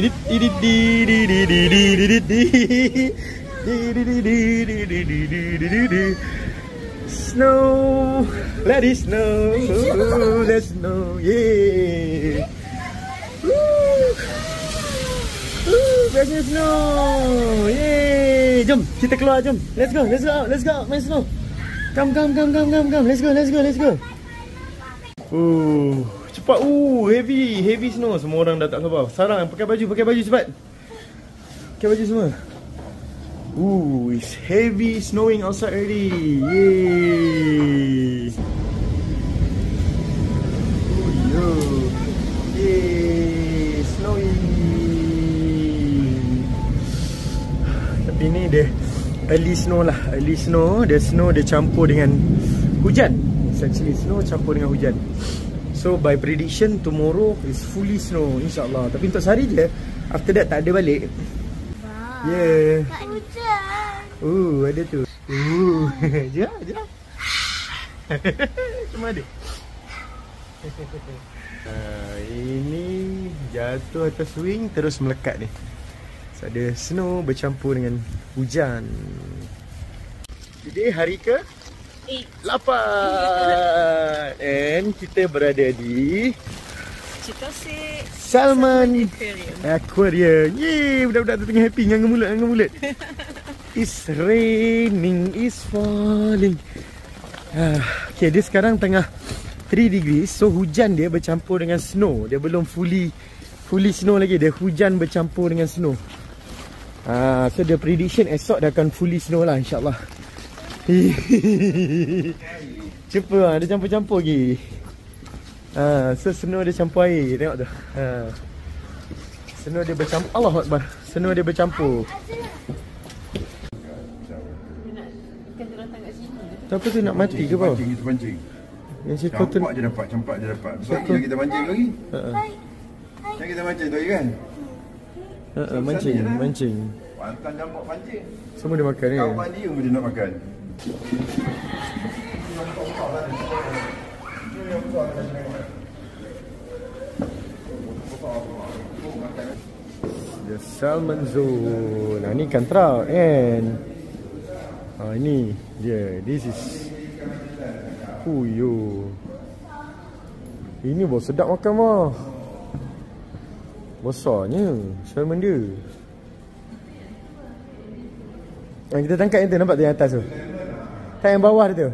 Snow, let it snow, let it snow, yeah. Biasanya snow, yeah. Jom, kita keluar, jom. Let's go, main snow. Come, let's go. Cepat, heavy snow. Semua orang dah tak sabar. Sarang, pakai baju cepat. Pakai baju semua. It's heavy snowing outside already. Yay. Yay, snowing. Tapi ni dia early snow lah. Early snow, dia campur dengan hujan. Essentially snow campur dengan hujan. So by prediction tomorrow is fully snow insyaAllah. Tapi untuk sehari je. After that tak ada balik. Yeah. Tak hujan. Ada tu. Jom. Cuma ada. Ini jatuh atas swing terus melekat ni. So, ada snow bercampur dengan hujan. Jadi hari ke 8. And kita berada di Chitose Salmon Aquarium. Yeay, budak-budak tu tengah happy nganggu mulut. It's raining, it's falling. Okay, dia sekarang tengah 3 degrees. So hujan dia bercampur dengan snow. Dia belum fully snow lagi. Dia hujan bercampur dengan snow. So the prediction esok dah akan fully snow lah insyaAllah. Cepat dia campur-campur lagi. So snow dia campur air. Tengok tu. Snow dia bercampur. Allahu Akbar. Snow dia bercampur. Apa tu nak mati ke apa? Kita pancing. Yang sikut tu Campak je dapat. Besar yang kita pancing lagi. Yang kita pancing tu lagi kan? Mancing. Pantan campak pancing. Semua dia makan ni. Kawan dia pun dia nak makan. The Salmon Zone. Ni ikan trout and ini dia. This is ini bau sedap makan mah. Besarnya salmon dia. Yang kita tangkap yang tu, nampak tu yang atas tu? Tak, yang bawah tu.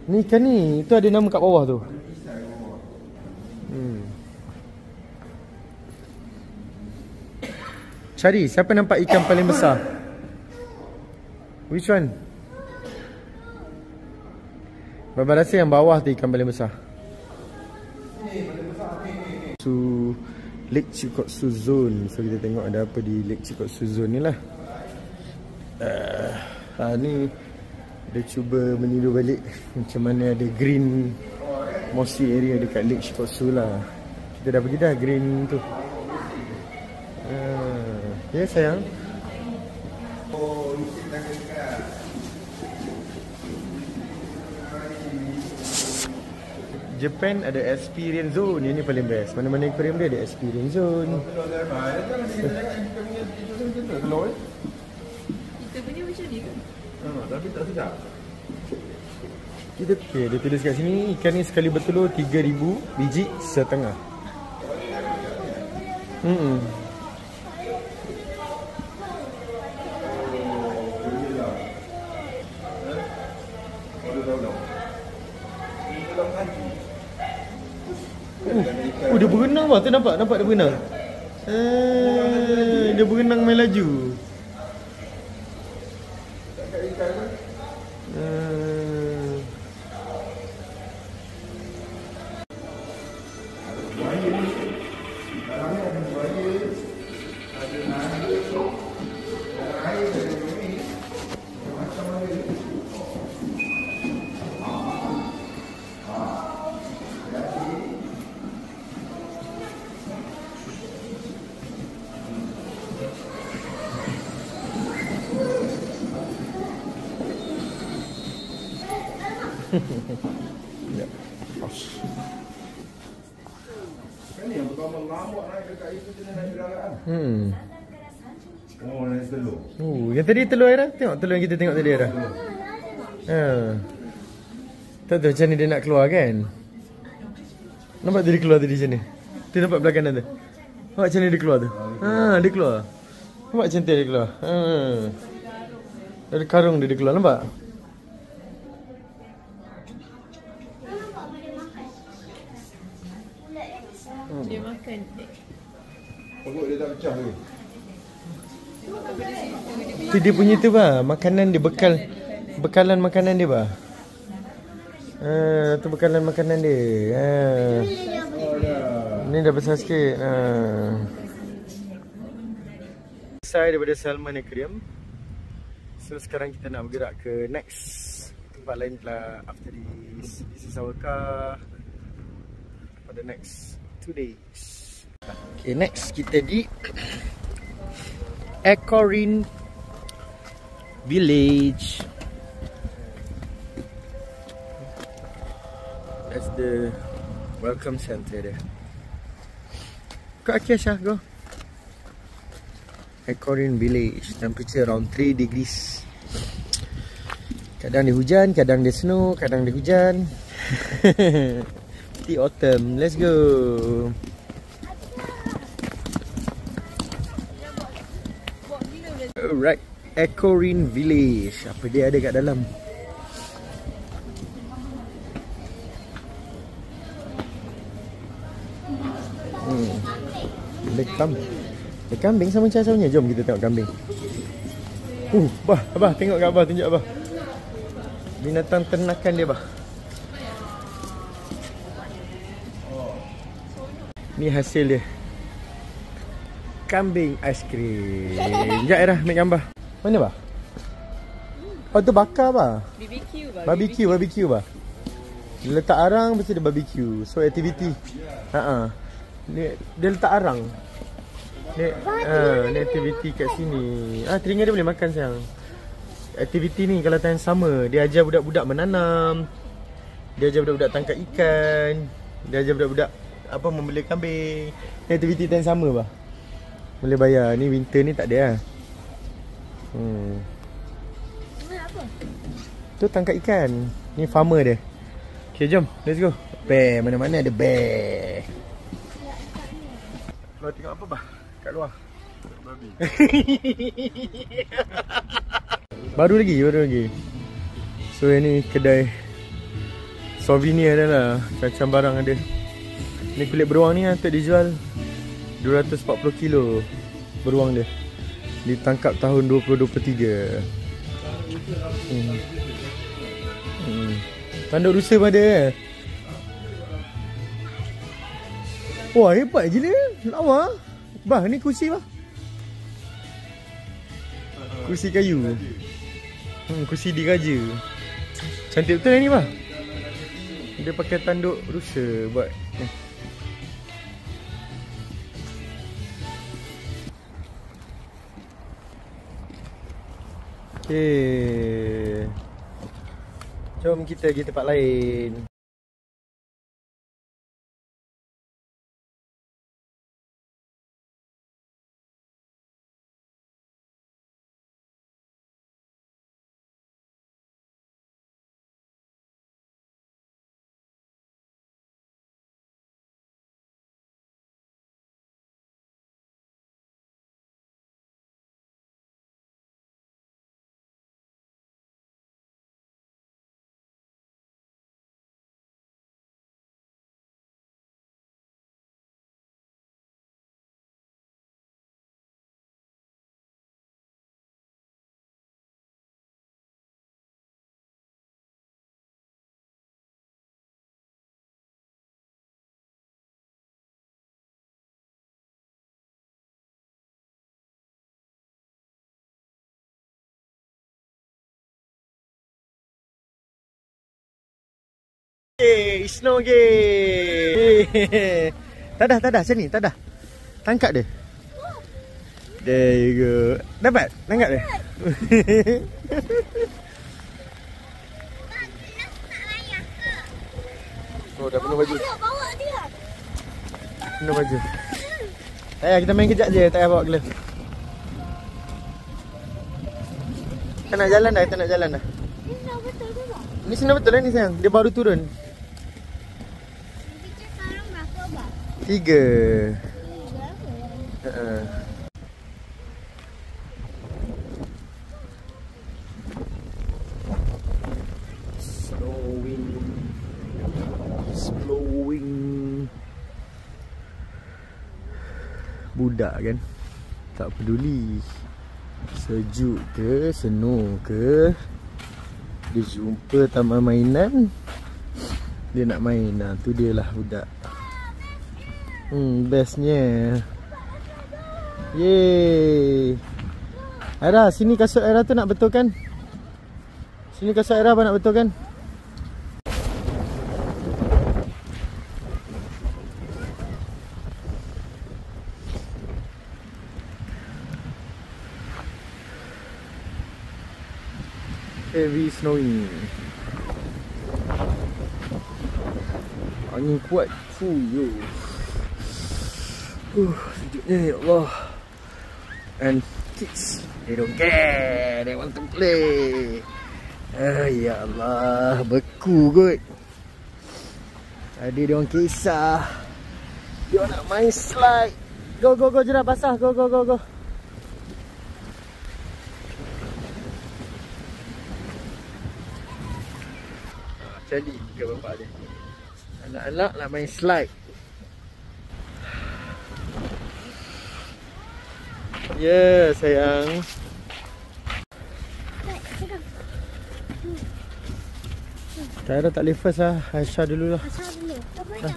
Ni ikan ni, tu ada nama kat bawah tu. Cari, siapa nampak ikan paling besar? Which one? Baba rasa yang bawah tu ikan paling besar. So, Lake Chikotsu Zone. So kita tengok ada apa di Lake Chikotsu Zone ni lah. Ni dia cuba meniru balik macam mana ada green mossy area dekat Lake Chikotsu lah. Kita dah pergi dah green tu. Ya sayang. Japan ada experience zone. Yang ni paling best. Mana-mana aquarium dia ada experience zone. Kita punya macam ni kan? Tapi tak sedap. Dia tulis kat sini ikan ni sekali bertelur 3,000 biji setengah. Dia berenang lah. Tu nampak dia berenang. Dia berenang main laju. Oh, naik telur. Yang tadi telur Aira. Tengok telur yang kita tengok tadi Aira. Tak tahu macam ni dia nak keluar kan. Nampak dia keluar tadi macam ni. Dia nampak belakang tu. Nampak macam ni dia keluar tu. Dia keluar. Nampak cantik dia keluar. Dari karung dia keluar, nampak? Dia makan. Perut dia tak pecah ke? Tu dia punya tu bah, makanan dia bekalan makanan dia bah. Tu bekalan makanan dia. Ni dah besar sikit. Selesai daripada Salman Aquarium. So sekarang kita nak bergerak ke next tempat lain pula. After this is our car for the next 2 days. Okay, next kita di Aquarium Village. That's the welcome center there. Go Akasha, go. Aquarium Village. Temperature around 3 degrees. Kadang dia hujan, kadang dia snow, kadang dia hujan. Di autumn. Let's go. Alright, Aquarium Village. Apa dia ada kat dalam? Ada kambing sama macam asalnya. Jom kita tengok kambing. Abah tengok kat Abah, tunjuk Abah. Binatang ternakan dia, Abah. Ni hasil dia. Kambing aiskrim. Sekejap Era, ambil gambar. Mana bah? Oh tu bakar bah. BBQ bah. Dia letak arang, mesti dia BBQ. So activity. Dia letak arang. Ni aktiviti kat sini. Telinga dia boleh makan sayang. Aktiviti ni kalau time sama, dia ajar budak-budak menanam. Dia ajar budak-budak tangkap ikan. Dia ajar budak-budak apa membeli kambing. Ni aktiviti time sama bah. Boleh bayar. Ni winter ni tak ada lah. Apa? Tu tangkap ikan. Ni farmer dia. Okay jom, let's go. Bear, mana-mana ada bear. Kau tengok apa bah? Kat luar. Babi. Baru lagi. So ni kedai souvenir dah lah. Macam barang ada. Ni kulit beruang ni untuk dijual 240 kilo beruang dia. Ditangkap tahun 2023. Tanduk rusa pun ada. Wah, hebat gila. Lawa. Bah, ni kursi bah. Kursi kayu. Kursi diraja. Cantik betul ni bah. Dia pakai tanduk rusa buat. Okay. Jom kita pergi tempat lain. Okay, snow game. Tadah sini, tadah. Tangkap dia. There you go. Dapat? Tangkap dia. Oh, dah penuh baju. Bawa dia. Penuh baju. Tak payah, kita main kejap je. Tak payah bawa glove. Kita nak jalan dah, kita nak jalan dah. Ini senang betul ke tak? Ni senang betul lah ni sayang. Dia baru turun. Kita sekarang berapa bang? 3. Slowing. Budak kan, tak peduli sejuk ke, snow ke, dia jumpa taman mainan, dia nak main. Tu dia lah budak. Bestnya. Yeay. Aira, sini kasut Aira tu nak betulkan. Sini kasut Aira abang nak betulkan. Heavy snowing. Angin kuat. Fuyo. Sejuknya ya Allah. And kids, they don't care. They want to play. Ya Allah, beku kot. Tadi dia orang kisah. Dia orang nak main slide. Go Jerah, basah. Go. Jadi ke bapak dia. Anak-anak nak main slide. Ya sayang. Kaira tak boleh first lah. Aisyah dulu lah.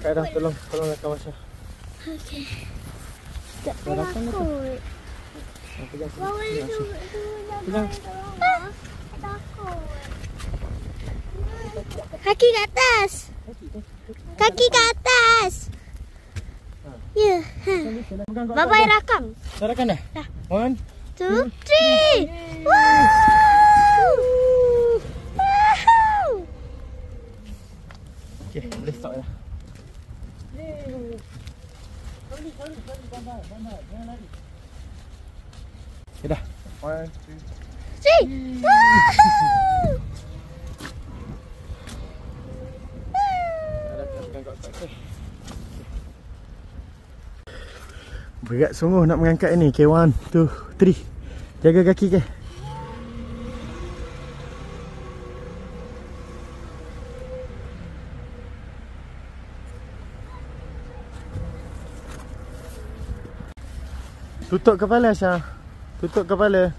Kaira tolong rakam Aisyah. Okey. Tak Rakam lah tu. Pegang sini. Pegang. Kaki ke atas. Kaki ke atas. Ya. Bapak yang rakam. Dah rakam dah? Dah. 1, 2, 3. Wow. Okay, boleh stop dah. Okay dah. 1, 2. 3. Wow. Berat sungguh nak mengangkat ni. Okay, 1, 2, 3. Jaga kaki ke. Tutup kepala Syah. Tutup kepala.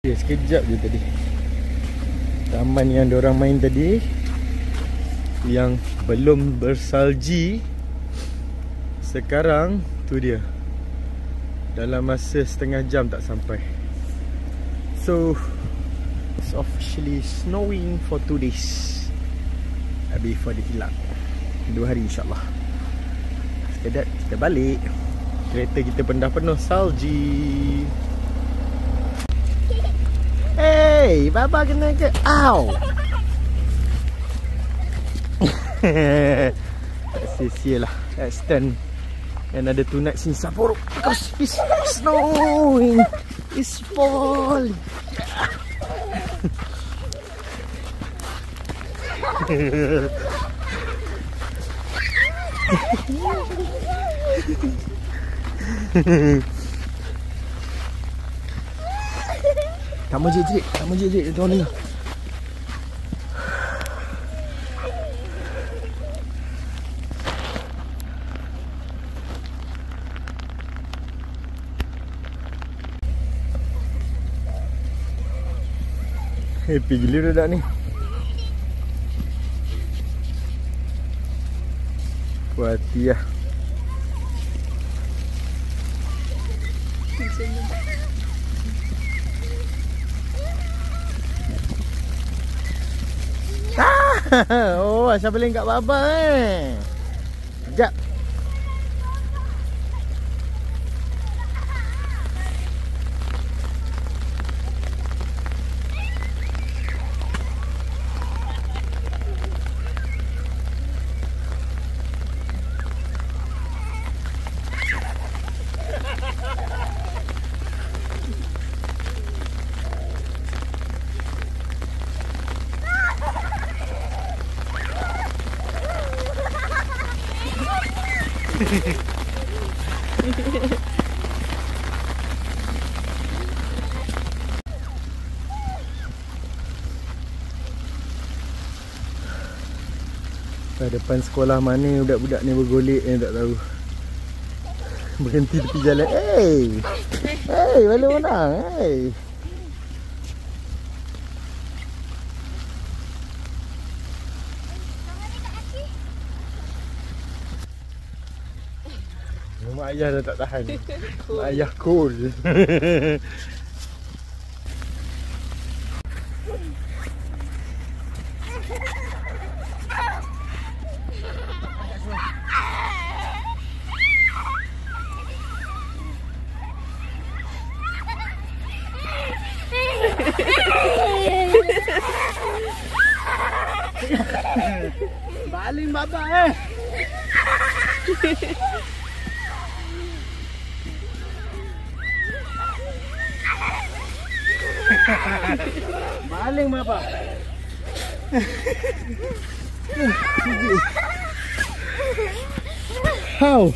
Okay, sekejap je tadi. Taman yang diorang main tadi, yang belum bersalji, sekarang tu dia, dalam masa setengah jam tak sampai. So it's officially snowing for 2 days. Before dia hilang 2 hari insyaAllah. Sekejap kita balik. Kereta kita pun dah penuh salji. Hey, Baba kena ke? Ow. Tak sia-sia lah extend another 2 nights in Sapporo because it's snowing, it's falling. Tak mau jerit, tuan ni. Happy gila budak ni. Puas hati lah. Oh, Aisyah boleh kat Baba Sekejap. Depan sekolah mana budak-budak ni bergolek tak tahu. Berhenti tepi jalan. Hey, balik mana? Hey. Mak ayah dah tak tahan. Mak ayah cool. Baling baba Baling baba. How?